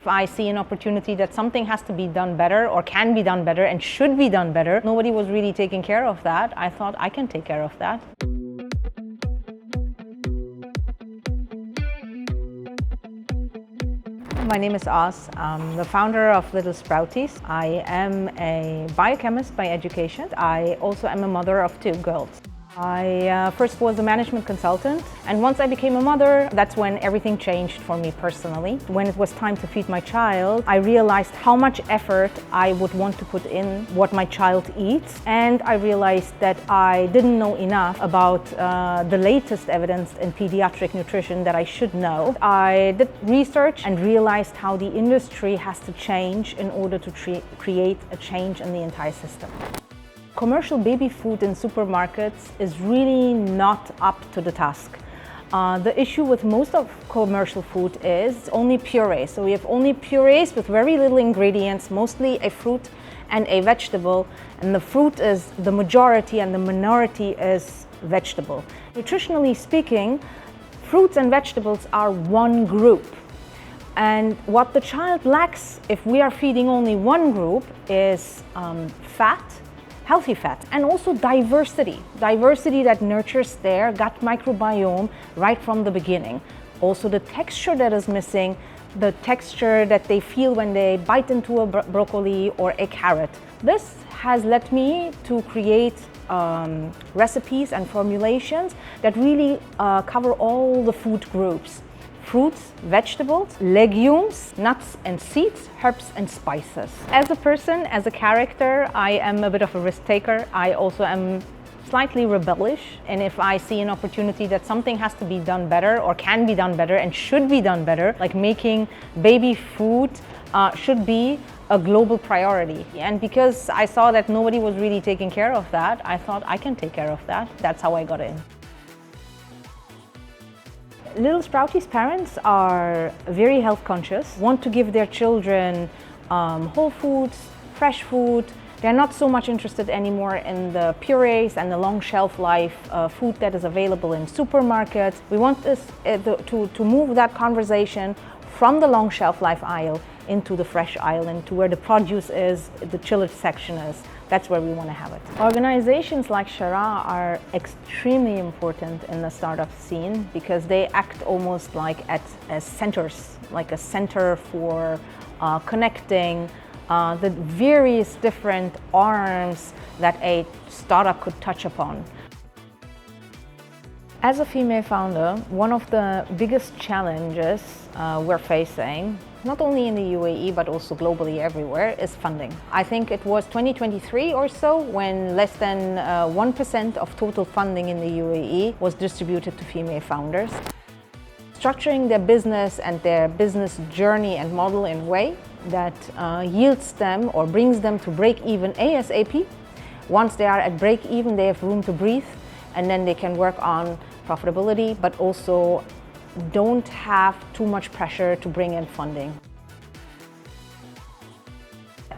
If I see an opportunity that something has to be done better or can be done better and should be done better, nobody was really taking care of that. I thought I can take care of that. My name is Oz. I'm the founder of Little Sprouties. I am a biochemist by education. I also am a mother of 2 girls. I first was a management consultant, and once I became a mother, that's when everything changed for me personally. When it was time to feed my child, I realized how much effort I would want to put in what my child eats, and I realized that I didn't know enough about the latest evidence in pediatric nutrition that I should know. I did research and realized how the industry has to change in order to create a change in the entire system. Commercial baby food in supermarkets is really not up to the task. The issue with most of commercial food is only puree. So we have only purees with very little ingredients, mostly a fruit and a vegetable. And the fruit is the majority and the minority is vegetable. Nutritionally speaking, fruits and vegetables are one group. And what the child lacks if we are feeding only one group is fat, healthy fat, and also diversity that nurtures their gut microbiome right from the beginning. Also the texture that is missing, the texture that they feel when they bite into a broccoli or a carrot. This has led me to create recipes and formulations that really cover all the food groups. Fruits, vegetables, legumes, nuts and seeds, herbs and spices. As a person, as a character, I am a bit of a risk taker. I also am slightly rebellious, and if I see an opportunity that something has to be done better or can be done better and should be done better, like making baby food should be a global priority. And because I saw that nobody was really taking care of that, I thought I can take care of that. That's how I got in. Little Sprouties parents are very health conscious, want to give their children whole foods, fresh food. They're not so much interested anymore in the purees and the long shelf life food that is available in supermarkets. We want this to move that conversation from the long shelf life aisle into the fresh aisle, into where the produce is, the chilled section is. That's where we want to have it. Organizations like Sheraa are extremely important in the startup scene because they act almost like as centers, like a center for connecting the various different arms that a startup could touch upon. As a female founder, one of the biggest challenges we're facing, not only in the UAE but also globally everywhere, is funding. I think it was 2023 or so when less than 1% of total funding in the UAE was distributed to female founders. Structuring their business and their business journey and model in a way that yields them or brings them to break even ASAP. Once they are at break even, they have room to breathe, and then they can work on profitability, but also don't have too much pressure to bring in funding.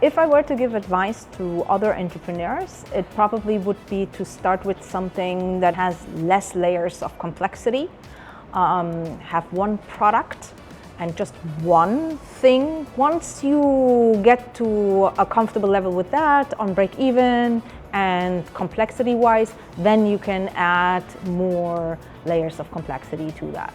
If I were to give advice to other entrepreneurs, it probably would be to start with something that has less layers of complexity, have one product and just one thing. Once you get to a comfortable level with that, on break even and complexity wise, then you can add more layers of complexity to that.